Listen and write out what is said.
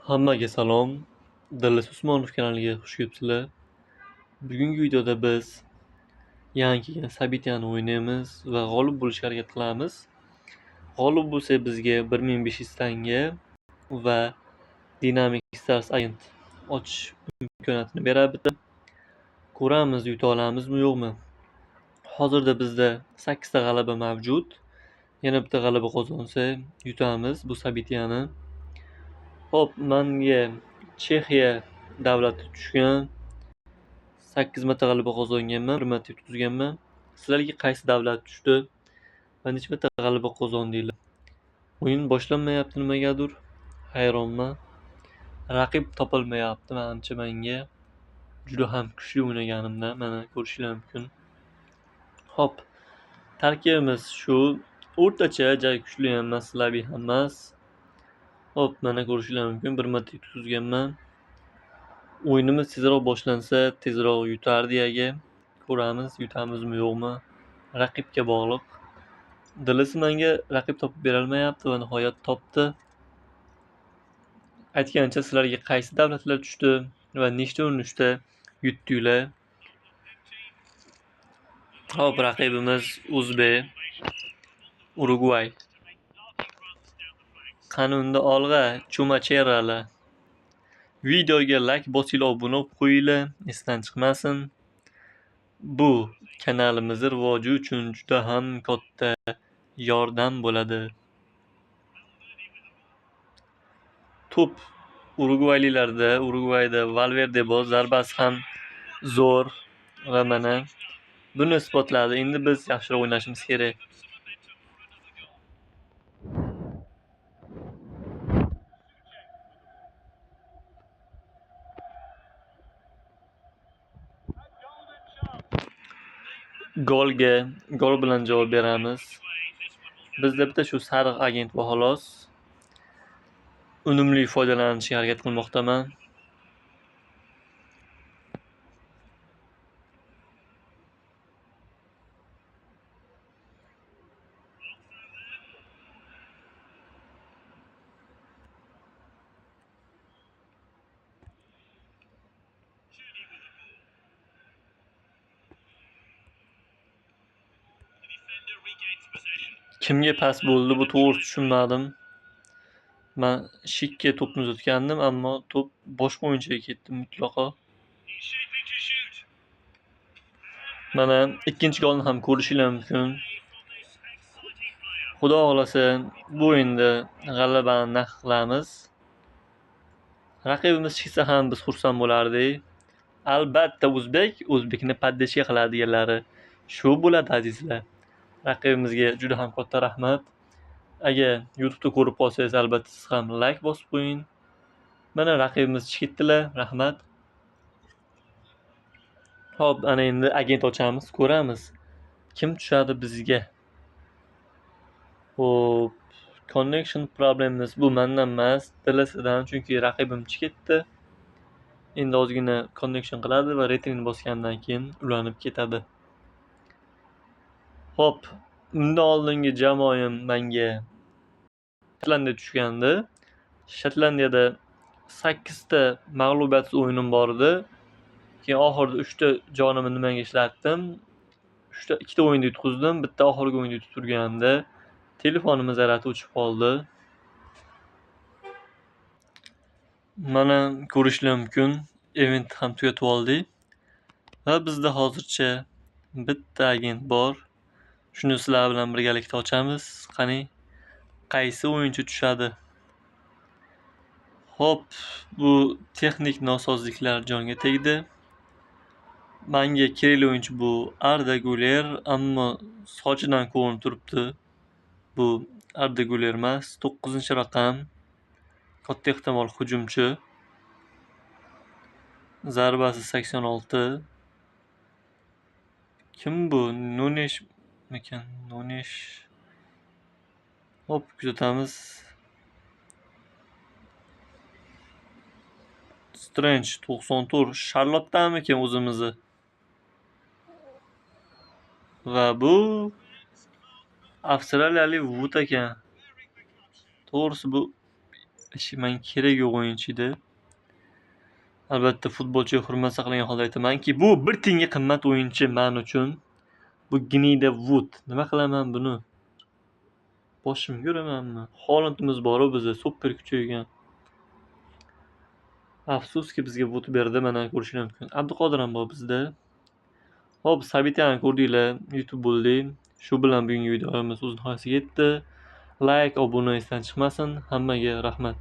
Hammaga salom. Dillas Usmonov kanaliga xush kelibsizlar. Bugungi videoda biz yangi kelgan Sabitiyani o'ynaymiz va g'olib bo'lishga harakat qilamiz. G'olib bo'lsak bizga 1500 tanga va Dynamic Stars agent ochish imkoniyatini beradi. Ko'ramiz yuta olamizmi yo'qmi. Hozirda bizda 8 ta g'alaba mavjud. Yana bitta g'alaba qozonsa yutamiz bu Sabitiyani. Hop, menga Chexiya davlati tushgan. 8 marta g'alaba qozonganman, 1 marta yutqizganman. Sizlarga qaysi davlat tushdi va necha marta g'alaba qozondinglar? O'yin boshlanmayapti nimagadir. Hayronman. Raqib topilmayapti menimcha menga. Juda ham kuchli o'ynaganimda, mana ko'rishinglar mumkin. Hop, tarkibimiz shu o'rtacha, juda kuchli ham emas, slabiy ham emas. Hop, mana ko'rishinglar mumkin, 1 marta yutqizganman. O'yinimiz tezroq boshlansa, tezroq yutardik aka. Ko'ramiz, yutamizmi yo'qmi? Raqibga bog'liq. Dillas menga raqib topib bera olmayapti va nihoyat topdi. Aytgancha sizlarga qaysi davlatlar tushdi va nechta urinishda yutdinglar? Hop, raqibimiz O'zbek, Urugvay. Qani unda olg'a, chumacheralar. Videoga like bosinglar, obuna bo'lib qo'yinglar, esdan chiqmasin. Bu kanalimiz rivoji uchun juda ham katta yordam bo'ladi. To'p Urugvayda Valverde bor, zarbasi ham zo'r va mana buni isbotladi. Endi biz yaxshiroq o'ynashimiz kerak. Gol bilan javob beramiz. Bizda bitta shu sariq agent bor xolos. Unumli foydalanishga harakat qilmoqdaman. Kimga pas bo'ldi, bu to'g'ri tushunmadim. Men Shikka to'pni uzatgandim, ammo to'p boshqa o'yinchiga ketdi mutlaqo. Mana ikkinchi golni ham ko'rishinglar mumkin. Xudo xolasa bu o'yinda g'alabani naqd qilamiz. Raqibimiz chiqsa ham biz xursand bo'lardik. Albatta O'zbekni paddeshga qiladiganlari shu bo'ladi azizlar. Raqibimizga juda ham katta rahmat. Agar YouTube'da ko'rib qolsangiz, albatta siz ham like bosib qo'ying. Mana raqibimiz chiqibdilar, rahmat. Hop, ana endi agent ochamiz, ko'ramiz. Kim tushadi bizga? Hop, connection problemimiz bu mendan emas, Dillasdan, chunki raqibim chiqibdi. Endi ozgina connection qiladi va retrini bosgandan keyin ulanib ketadi. Hop, undan oldingi jamoam menga Shotlandiya tushgandi. Shotlandiyada 8 ta mag'lubiyatsiz o'yinim bor edi. Keyin oxirida 3 ta jonimni nimaga ishlatdim? 2 ta o'yinda yutqizdim, bitta oxirgi o'yinda yutib turganimda telefonimiz zarati o'chib qoldi. Mana ko'rishlar mumkin, event ham tugatib oldik. Va bizda hozircha bitta agent bor. Shuni sizlar bilan birgalikda ochamiz. Qani, qaysi o'yinchi tushadi? Hop, bu texnik nosozliklar jonga tegdi. Menga kerakli o'yinchi bu Arda Güler, ammo sochidan ko'rinib turibdi. Bu Arda Güler emas, 9-raqam. Katta ehtimol hujumchi. Zarbasi 86. Kim bu? Nunesh. Hop, kuzatamiz. Strange 94. Charlotte'damikan o'zimizni? Va bu avstraliyalik Wood ekan. To'g'risi bu menga kerak yo'q o'yinchi edi. Albatta futbolchiga hurmat saqlagan holda aytamanki, bu 1 tiyinga qimmat o'yinchi men uchun. Bu Gnida Wood. Nima qilaman buni? Boshimga ko'ramanmi? Holandimiz bor bizda, super kuchaygan. Afsuski bizga Wood berdi, mana ko'rishinglar mumkin. Abduqodir ham bor bizda. Hop, Sabitani ko'rdinglar, YouTube bo'ldi. Shu bilan bugungi videomiz o'z nihoyasiga yetdi. Like, obuna esdan chiqmasin. Hammaga rahmat.